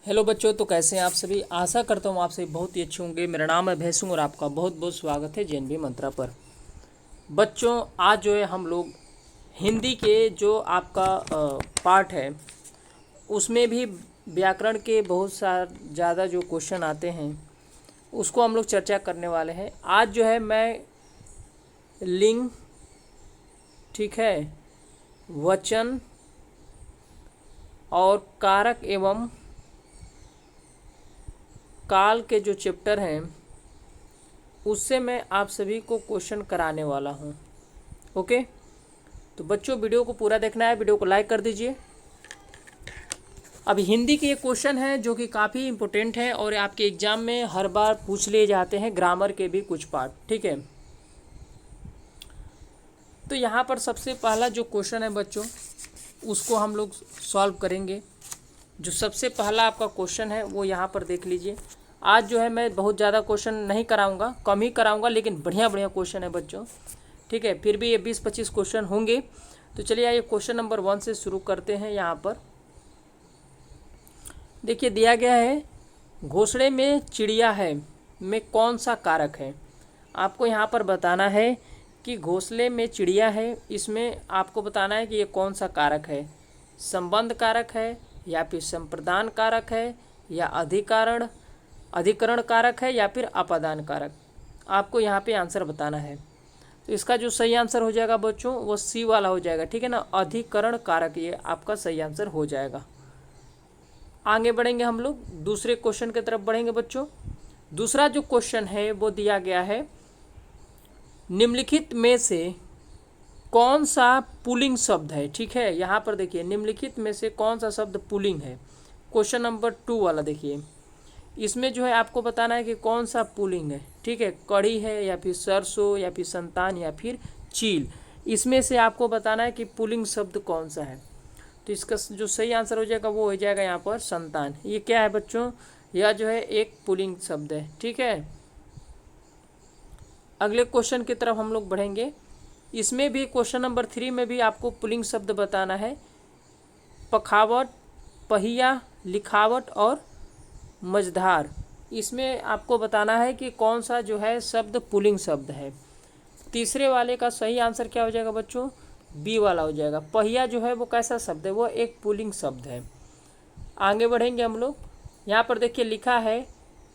Hello बच्चों, तो कैसे हैं आप सभी। आशा करता हूँ आप सभी बहुत ही अच्छे होंगे। मेरा नाम है भैसुंग और आपका बहुत बहुत स्वागत है जेएनवी मंत्रा पर। बच्चों, आज जो है हम लोग हिंदी के जो आपका पार्ट है उसमें भी व्याकरण के बहुत ज़्यादा जो क्वेश्चन आते हैं उसको हम लोग चर्चा करने वाले हैं। आज जो है मैं लिंग, ठीक है, वचन और कारक एवं काल के जो चैप्टर हैं उससे मैं आप सभी को क्वेश्चन कराने वाला हूँ। ओके, तो बच्चों वीडियो को पूरा देखना है, वीडियो को लाइक कर दीजिए। अब हिंदी के ये क्वेश्चन हैं जो कि काफ़ी इंपॉर्टेंट हैं और आपके एग्जाम में हर बार पूछ लिए जाते हैं, ग्रामर के भी कुछ पार्ट, ठीक है। तो यहाँ पर सबसे पहला जो क्वेश्चन है बच्चों उसको हम लोग सॉल्व करेंगे। जो सबसे पहला आपका क्वेश्चन है वो यहाँ पर देख लीजिए। आज जो है मैं बहुत ज़्यादा क्वेश्चन नहीं कराऊंगा, कम ही कराऊंगा, लेकिन बढ़िया बढ़िया क्वेश्चन है बच्चों, ठीक है। फिर भी ये 20-25 क्वेश्चन होंगे। तो चलिए आइए क्वेश्चन नंबर 1 से शुरू करते हैं। यहाँ पर देखिए दिया गया है, घोंसले में चिड़िया है में कौन सा कारक है। आपको यहाँ पर बताना है कि घोंसले में चिड़िया है, इसमें आपको बताना है कि ये कौन सा कारक है। संबंध कारक है या फिर संप्रदान कारक है या अधिकरण कारक है या फिर अपादान कारक। आपको यहाँ पे आंसर बताना है। तो इसका जो सही आंसर हो जाएगा बच्चों वो सी वाला हो जाएगा, ठीक है ना। अधिकरण कारक ये आपका सही आंसर हो जाएगा। आगे बढ़ेंगे हम लोग, दूसरे क्वेश्चन की तरफ बढ़ेंगे बच्चों। दूसरा जो क्वेश्चन है वो दिया गया है, निम्नलिखित में से कौन सा पुल्लिंग शब्द है, ठीक है। यहाँ पर देखिए निम्नलिखित में से कौन सा शब्द पुल्लिंग है। क्वेश्चन नंबर 2 वाला देखिए, इसमें जो है आपको बताना है कि कौन सा पुल्लिंग है, ठीक है। कढ़ी है या फिर सरसों या फिर संतान या फिर चील, इसमें से आपको बताना है कि पुल्लिंग शब्द कौन सा है। तो इसका जो सही आंसर हो जाएगा वो हो जाएगा यहाँ पर संतान। ये क्या है बच्चों, यह जो है एक पुल्लिंग शब्द है, ठीक है। अगले क्वेश्चन की तरफ हम लोग बढ़ेंगे। इसमें भी क्वेश्चन नंबर 3 में भी आपको पुल्लिंग शब्द बताना है। पखावट, पहिया, लिखावट और मझधार, इसमें आपको बताना है कि कौन सा जो है शब्द पुल्लिंग शब्द है। तीसरे वाले का सही आंसर क्या हो जाएगा बच्चों, बी वाला हो जाएगा। पहिया जो है वो कैसा शब्द है, वो एक पुल्लिंग शब्द है। आगे बढ़ेंगे हम लोग। यहाँ पर देखिए लिखा है,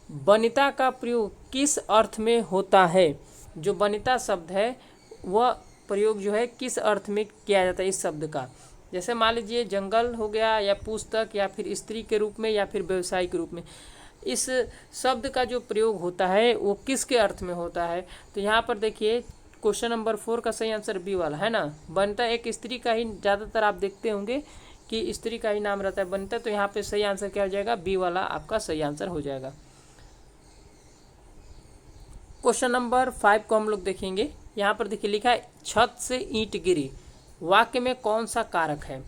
वनिता का प्रयोग किस अर्थ में होता है। जो वनिता शब्द है वह प्रयोग जो है किस अर्थ में किया जाता है इस शब्द का। जैसे मान लीजिए जंगल हो गया या पुस्तक या फिर स्त्री के रूप में या फिर व्यवसाय के रूप में, इस शब्द का जो प्रयोग होता है वो किसके अर्थ में होता है। तो यहाँ पर देखिए क्वेश्चन नंबर 4 का सही आंसर बी वाला है ना। वनिता एक स्त्री का ही ज़्यादातर आप देखते होंगे कि स्त्री का ही नाम रहता है वनिता, तो यहाँ पे सही आंसर क्या हो जाएगा, बी वाला आपका सही आंसर हो जाएगा। क्वेश्चन नंबर 5 को हम लोग देखेंगे। यहाँ पर देखिए लिखा है, छत से ईंट गिरी, वाक्य में कौन सा कारक है।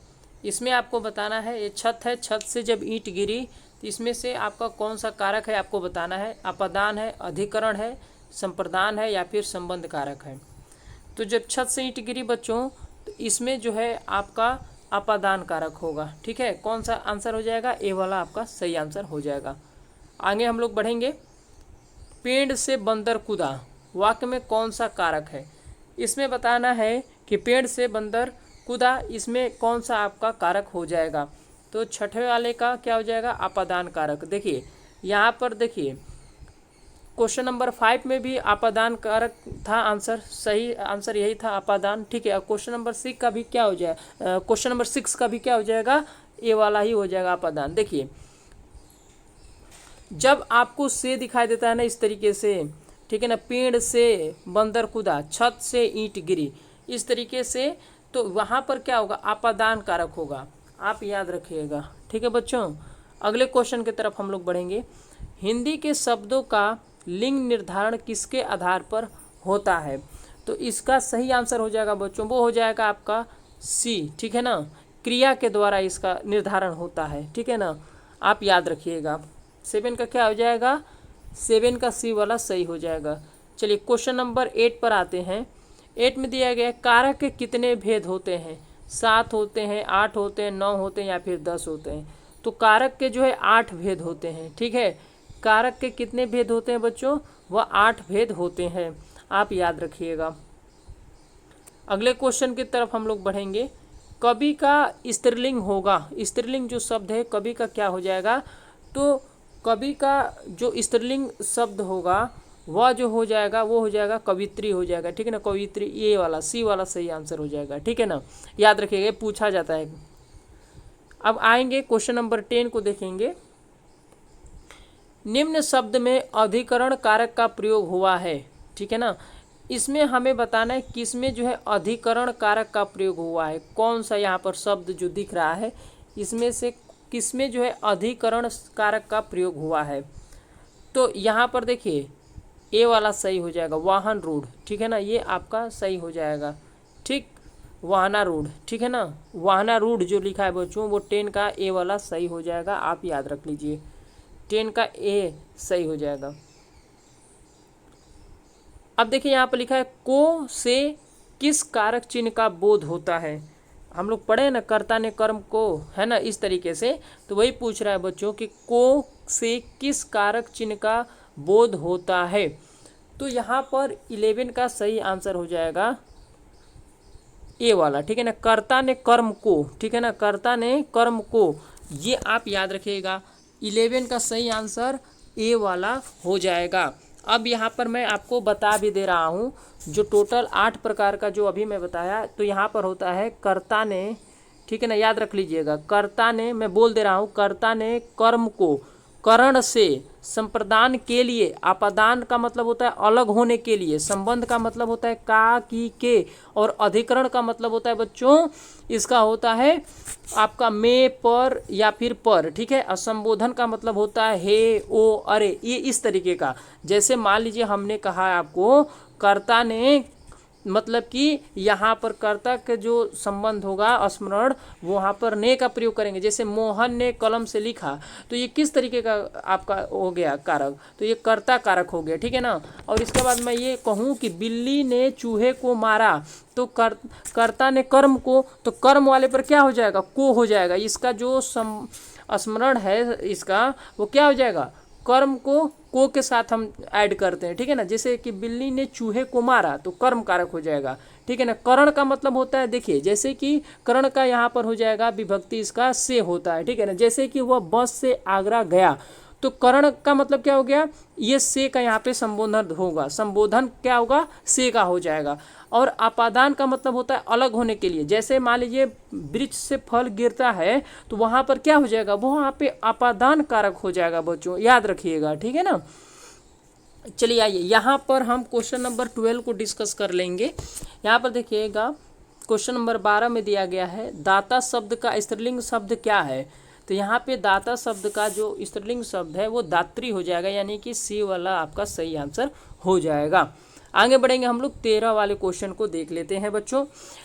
इसमें आपको बताना है, ये छत है, छत से जब ईंट गिरी तो इसमें से आपका कौन सा कारक है आपको बताना है। अपादान है, अधिकरण है, संप्रदान है या फिर संबंध कारक है। तो जब छत से ईंट गिरी बच्चों तो इसमें जो है आपका अपादान कारक होगा, ठीक है। कौन सा आंसर हो जाएगा, ए वाला आपका सही आंसर हो जाएगा। आगे हम लोग बढ़ेंगे। पेड़ से बंदर कूदा, वाक्य में कौन सा कारक है। इसमें बताना है कि पेड़ से बंदर कूदा, इसमें कौन सा आपका कारक हो जाएगा। तो छठे वाले का क्या हो जाएगा, अपादान कारक। देखिए यहाँ पर देखिए क्वेश्चन नंबर 5 में भी अपादान कारक था आंसर, सही आंसर यही था अपादान, ठीक है। क्वेश्चन नंबर 6 का भी क्या हो जाएगा, क्वेश्चन नंबर 6 का भी क्या हो जाएगा, ए वाला ही हो जाएगा अपादान। देखिए जब आपको से दिखाई देता है ना इस तरीके से, ठीक है ना, पेड़ से बंदर कूदा, छत से ईंट गिरी, इस तरीके से, तो वहाँ पर क्या होगा, अपादान कारक होगा, आप याद रखिएगा, ठीक है बच्चों। अगले क्वेश्चन की तरफ हम लोग बढ़ेंगे। हिंदी के शब्दों का लिंग निर्धारण किसके आधार पर होता है। तो इसका सही आंसर हो जाएगा बच्चों, वो हो जाएगा आपका सी, ठीक है ना। क्रिया के द्वारा इसका निर्धारण होता है, ठीक है ना, आप याद रखिएगा। 7 का क्या हो जाएगा, 7 का सी वाला सही हो जाएगा। चलिए क्वेश्चन नंबर 8 पर आते हैं। 8 में दिया गया कारक के कितने भेद होते हैं, 7 होते हैं, 8 होते हैं, 9 होते हैं या फिर 10 होते हैं। तो कारक के जो है 8 भेद होते हैं। ठीक है, कारक के कितने भेद होते हैं बच्चों? वह 8 भेद होते हैं, आप याद रखिएगा। अगले क्वेश्चन की तरफ हम लोग बढ़ेंगे। कवि का स्त्रीलिंग होगा, स्त्रीलिंग जो शब्द है कवि का क्या हो जाएगा? तो कवि का जो स्त्रीलिंग शब्द होगा वह जो हो जाएगा वो हो जाएगा कवित्री हो जाएगा। ठीक है ना, कवित्री, ये वाला सी वाला सही आंसर हो जाएगा। ठीक है ना, याद रखिएगा, पूछा जाता है। अब आएंगे क्वेश्चन नंबर 10 को देखेंगे। निम्न शब्द में अधिकरण कारक का प्रयोग हुआ है। ठीक है ना, इसमें हमें बताना है किसमें जो है अधिकरण कारक का प्रयोग हुआ है। कौन सा यहाँ पर शब्द जो दिख रहा है इसमें से किसमें जो है अधिकरण कारक का प्रयोग हुआ है? तो यहाँ पर देखिए ए वाला सही हो जाएगा, वाहन रूढ़। ठीक है ना, ये आपका सही हो जाएगा। ठीक, वाहनारूढ़। ठीक है ना, वाहनारूढ़ जो लिखा है बच्चों वो 10 का ए वाला सही हो जाएगा, आप याद रख लीजिए, 10 का ए सही हो जाएगा। अब देखिए यहाँ पर लिखा है को से किस कारक चिन्ह का बोध होता है। हम लोग पढ़े ना, कर्ता ने कर्म को, है ना, इस तरीके से। तो वही पूछ रहा है बच्चों कि को से किस कारक चिन्ह का बोध होता है। तो यहाँ पर 11 का सही आंसर हो जाएगा ए वाला। ठीक है ना, कर्ता ने कर्म को। ठीक है ना, कर्ता ने कर्म को, ये आप याद रखिएगा। 11 का सही आंसर ए वाला हो जाएगा। अब यहाँ पर मैं आपको बता भी दे रहा हूँ, जो टोटल 8 प्रकार का जो अभी मैं बताया, तो यहाँ पर होता है कर्ता ने। ठीक है ना, याद रख लीजिएगा, कर्ता ने, मैं बोल दे रहा हूँ, कर्ता ने कर्म को करण से संप्रदान के लिए, आपादान का मतलब होता है अलग होने के लिए, संबंध का मतलब होता है का की के, और अधिकरण का मतलब होता है बच्चों इसका होता है आपका में, पर या फिर पर। ठीक है, असंबोधन का मतलब होता है हे, ओ, अरे, ये इस तरीके का। जैसे मान लीजिए हमने कहा आपको कर्ता ने, मतलब कि यहाँ पर कर्ता के जो संबंध होगा स्मरण, वहाँ पर ने का प्रयोग करेंगे। जैसे मोहन ने कलम से लिखा, तो ये किस तरीके का आपका हो गया कारक? तो ये कर्ता कारक हो गया। ठीक है ना, और इसके बाद मैं ये कहूँ कि बिल्ली ने चूहे को मारा, तो कर्ता ने कर्म को, तो कर्म वाले पर क्या हो जाएगा? को हो जाएगा। इसका जो स्मरण है इसका वो क्या हो जाएगा? कर्म को के साथ हम ऐड करते हैं। ठीक है ना, जैसे कि बिल्ली ने चूहे को मारा, तो कर्म कारक हो जाएगा। ठीक है ना, करण का मतलब होता है, देखिए जैसे कि करण का यहाँ पर हो जाएगा विभक्ति इसका से होता है। ठीक है ना, जैसे कि वह बस से आगरा गया, तो करण का मतलब क्या हो गया? ये से का यहाँ पे संबोधन होगा, संबोधन क्या होगा? से का हो जाएगा। और अपादान का मतलब होता है अलग होने के लिए। जैसे मान लीजिए वृक्ष से फल गिरता है, तो वहाँ पर क्या हो जाएगा? वहाँ पे अपादान कारक हो जाएगा बच्चों, याद रखिएगा। ठीक है ना, चलिए आइए यहाँ पर हम क्वेश्चन नंबर 12 को डिस्कस कर लेंगे। यहाँ पर देखिएगा क्वेश्चन नंबर 12 में दिया गया है दाता शब्द का स्त्रीलिंग शब्द क्या है। तो यहाँ पे दाता शब्द का जो स्त्रीलिंग शब्द है वो दात्री हो जाएगा, यानी कि सी वाला आपका सही आंसर हो जाएगा। आगे बढ़ेंगे हम लोग 13 वाले क्वेश्चन को देख लेते हैं बच्चों।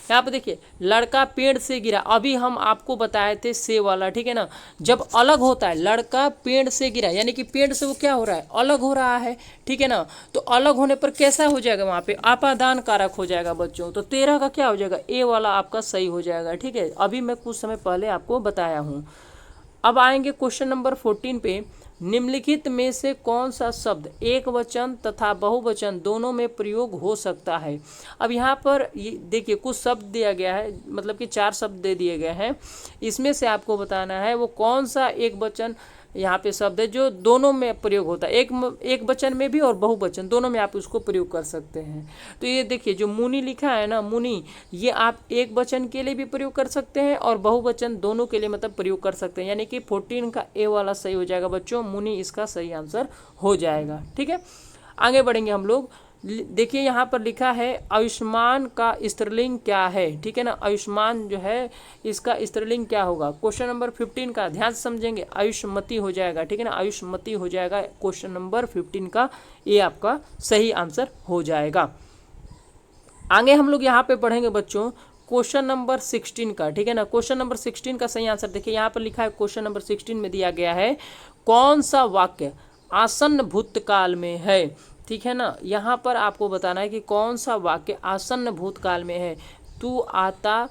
यहाँ पे देखिए लड़का पेड़ से गिरा, अभी हम आपको बताए थे से वाला। ठीक है ना, जब अलग होता है, लड़का पेड़ से गिरा, यानी कि पेड़ से वो क्या हो रहा है? अलग हो रहा है। ठीक है ना, तो अलग होने पर कैसा हो जाएगा? वहाँ पे आपादान कारक हो जाएगा बच्चों। तो 13 का क्या हो जाएगा? ए वाला आपका सही हो जाएगा। ठीक है, अभी मैं कुछ समय पहले आपको बताया हूँ। अब आएंगे क्वेश्चन नंबर 14 पे। निम्नलिखित में से कौन सा शब्द एक वचन तथा बहुवचन दोनों में प्रयोग हो सकता है? अब यहाँ पर देखिए कुछ शब्द दिया गया है, मतलब कि 4 शब्द दे दिए गए हैं। इसमें से आपको बताना है वो कौन सा एक वचन यहाँ पे शब्द है जो दोनों में प्रयोग होता है, एक वचन में भी और बहुवचन दोनों में आप उसको प्रयोग कर सकते हैं। तो ये देखिए जो मुनि लिखा है ना, मुनि, ये आप एक वचन के लिए भी प्रयोग कर सकते हैं और बहुवचन दोनों के लिए मतलब प्रयोग कर सकते हैं, यानी कि 14 का ए वाला सही हो जाएगा बच्चों, मुनि इसका सही आंसर हो जाएगा। ठीक है, आगे बढ़ेंगे हम लोग। देखिए यहाँ पर लिखा है आयुष्मान का स्त्रीलिंग क्या है। ठीक है ना, आयुष्मान जो है इसका स्त्रीलिंग क्या होगा? क्वेश्चन नंबर 15 का ध्यान से समझेंगे, आयुष्मती हो जाएगा। ठीक है ना, आयुष्मती हो जाएगा क्वेश्चन नंबर 15 का, ये आपका सही आंसर हो जाएगा। आगे हम लोग यहाँ पे पढ़ेंगे बच्चों क्वेश्चन नंबर 16 का। ठीक है ना, क्वेश्चन नंबर 16 का सही आंसर देखिए यहाँ पर लिखा है, क्वेश्चन नंबर 16 में दिया गया है कौन सा वाक्य आसन्न भूतकाल में है। ठीक है ना, यहाँ पर आपको बताना है कि कौन सा वाक्य आसन्न भूतकाल में है। तू आता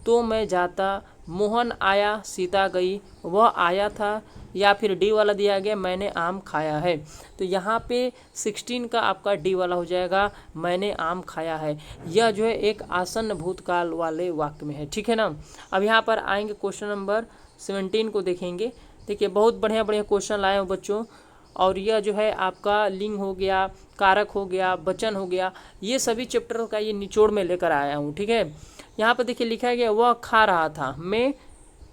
तो मैं जाता, मोहन आया सीता गई, वह आया था, या फिर डी वाला दिया गया मैंने आम खाया है। तो यहाँ पे 16 का आपका डी वाला हो जाएगा, मैंने आम खाया है। यह जो है एक आसन्न भूतकाल वाले वाक्य में है, ठीक है ना। अब यहाँ पर आएंगे क्वेश्चन नंबर 17 को देखेंगे। देखिए बहुत बढ़िया बढ़िया क्वेश्चन लाए हो बच्चों, और यह जो है आपका लिंग हो गया, कारक हो गया, वचन हो गया, ये सभी चैप्टर का ये निचोड़ में लेकर आया हूँ, ठीक है। यहाँ पर देखिए लिखा गया वह खा रहा था, मैं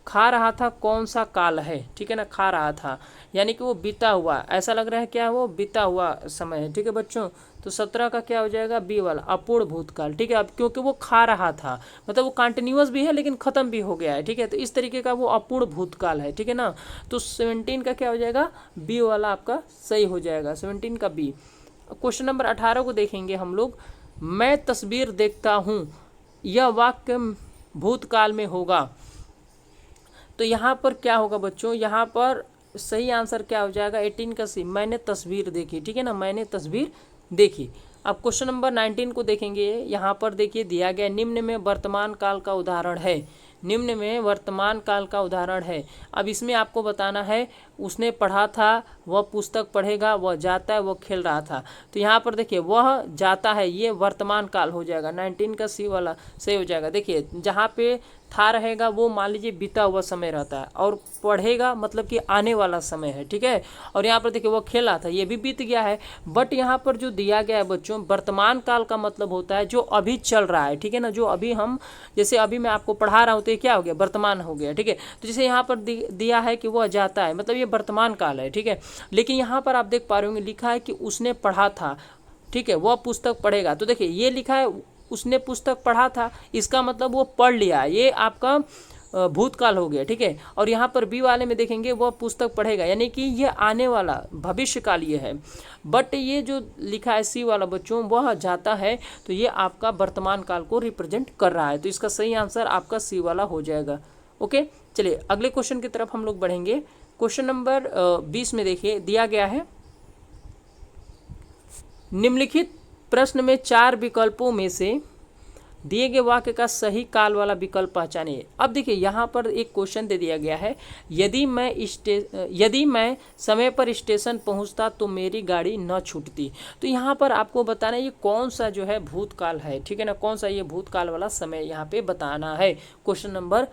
खा रहा था कौन सा काल है, ठीक है ना। खा रहा था यानी कि वो बीता हुआ, ऐसा लग रहा है क्या, वो बीता हुआ समय है, ठीक है बच्चों। तो 17 का क्या हो जाएगा, बी वाला, अपूर्ण भूतकाल, ठीक है। अब क्योंकि वो खा रहा था मतलब वो कंटिन्यूअस भी है लेकिन खत्म भी हो गया है, ठीक है। तो इस तरीके का वो अपूर्ण भूतकाल है, ठीक है ना। तो 17 का क्या हो जाएगा, बी वाला आपका सही हो जाएगा, 17 का बी। क्वेश्चन नंबर 18 को देखेंगे हम लोग। मैं तस्वीर देखता हूँ, यह वाक्य भूतकाल में होगा। तो यहाँ पर क्या होगा बच्चों, यहाँ पर सही आंसर क्या हो जाएगा, 18 का सी, मैंने तस्वीर देखी, ठीक है ना, मैंने तस्वीर देखी। अब क्वेश्चन नंबर 19 को देखेंगे। यहाँ पर देखिए दिया गया निम्न में वर्तमान काल का उदाहरण है, निम्न में वर्तमान काल का उदाहरण है। अब इसमें आपको बताना है उसने पढ़ा था, वह पुस्तक पढ़ेगा, वह जाता है, वह खेल रहा था। तो यहाँ पर देखिए वह जाता है, ये वर्तमान काल हो जाएगा, 19 का सी वाला सही हो जाएगा। देखिए जहाँ पे था रहेगा वो मान लीजिए बीता हुआ समय रहता है, और पढ़ेगा मतलब कि आने वाला समय है, ठीक है। और यहाँ पर देखिए वो खेला था, ये भी बीत गया है। बट यहाँ पर जो दिया गया है बच्चों, वर्तमान काल का मतलब होता है जो अभी चल रहा है, ठीक है ना। जो अभी हम, जैसे अभी मैं आपको पढ़ा रहा हूँ तो ये क्या हो गया, वर्तमान हो गया, ठीक है। तो जैसे यहाँ पर दिया है कि वह जाता है, मतलब ये वर्तमान काल है, ठीक है। लेकिन यहाँ पर आप देख पा रहे होंगे लिखा है कि उसने पढ़ा था, ठीक है, वह पुस्तक पढ़ेगा। तो देखिए ये लिखा है उसने पुस्तक पढ़ा था, इसका मतलब वो पढ़ लिया, ये आपका भूतकाल हो गया, ठीक है। और यहाँ पर बी वाले में देखेंगे वह पुस्तक पढ़ेगा, यानी कि ये आने वाला भविष्यकाल ये है। बट ये जो लिखा है सी वाला बच्चों, वह जाता है, तो ये आपका वर्तमान काल को रिप्रेजेंट कर रहा है। तो इसका सही आंसर आपका सी वाला हो जाएगा। ओके, चलिए अगले क्वेश्चन की तरफ हम लोग बढ़ेंगे। क्वेश्चन नंबर 20 में देखिए दिया गया है, निम्नलिखित प्रश्न में 4 विकल्पों में से दिए गए वाक्य का सही काल वाला विकल्प पहचानिए। अब देखिए यहाँ पर एक क्वेश्चन दे दिया गया है, यदि मैं समय पर स्टेशन पहुँचता तो मेरी गाड़ी न छूटती। तो यहाँ पर आपको बताना है ये कौन सा जो है भूतकाल है, ठीक है ना, कौन सा ये भूतकाल वाला समय यहाँ पे बताना है क्वेश्चन नंबर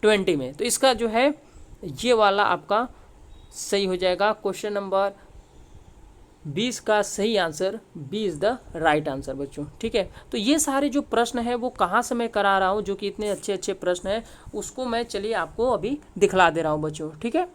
20 में। तो इसका जो है ये वाला आपका सही हो जाएगा। क्वेश्चन नंबर 20 का सही answer B is the right answer बच्चों, ठीक है। तो ये सारे जो प्रश्न है वो कहाँ से मैं करा रहा हूँ, जो कि इतने अच्छे अच्छे प्रश्न हैं, उसको मैं चलिए आपको अभी दिखला दे रहा हूँ बच्चों, ठीक है।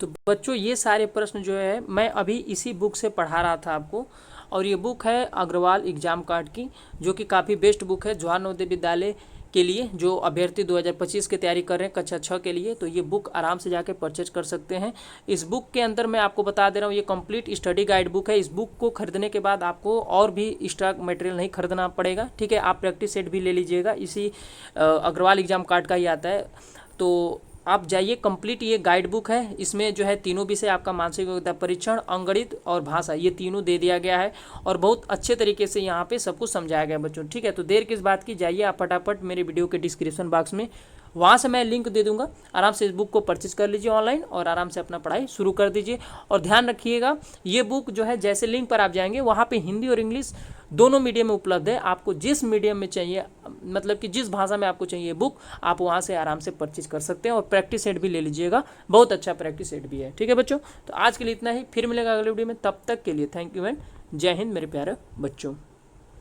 तो बच्चों ये सारे प्रश्न जो है मैं अभी इसी बुक से पढ़ा रहा था आपको, और ये बुक है अग्रवाल एग्जाम कार्ड की, जो कि काफ़ी बेस्ट बुक है जवाहर नवोदय विद्यालय के लिए, जो अभ्यर्थी 2025 की तैयारी कर रहे हैं कक्षा 6 के लिए। तो ये बुक आराम से जाके परचेज कर सकते हैं। इस बुक के अंदर मैं आपको बता दे रहा हूँ ये कंप्लीट स्टडी गाइड बुक है। इस बुक को खरीदने के बाद आपको और भी एक्स्ट्रा मटेरियल नहीं खरीदना पड़ेगा, ठीक है। आप प्रैक्टिस सेट भी ले लीजिएगा, इसी अग्रवाल एग्जाम कार्ड का ही आता है। तो आप जाइए, कंप्लीट ये गाइड बुक है, इसमें जो है तीनों विषय आपका मानसिक योग्यता परीक्षण, अंगणित और भाषा, ये तीनों दे दिया गया है, और बहुत अच्छे तरीके से यहाँ पे सब कुछ समझाया गया बच्चों, ठीक है। तो देर किस बात की, जाइए आप फटाफट मेरे वीडियो के डिस्क्रिप्शन बॉक्स में, वहाँ से मैं लिंक दे दूंगा, आराम से इस बुक को परचेज कर लीजिए ऑनलाइन, और आराम से अपना पढ़ाई शुरू कर दीजिए। और ध्यान रखिएगा ये बुक जो है जैसे लिंक पर आप जाएंगे वहाँ पे हिंदी और इंग्लिश दोनों मीडियम में उपलब्ध है। आपको जिस मीडियम में चाहिए, मतलब कि जिस भाषा में आपको चाहिए बुक, आप वहाँ से आराम से परचेज कर सकते हैं। और प्रैक्टिस सेट भी ले लीजिएगा, बहुत अच्छा प्रैक्टिस सेट भी है, ठीक है बच्चों। तो आज के लिए इतना ही, फिर मिलेगा अगले वीडियो में, तब तक के लिए थैंक यू एंड जय हिंद मेरे प्यारे बच्चों।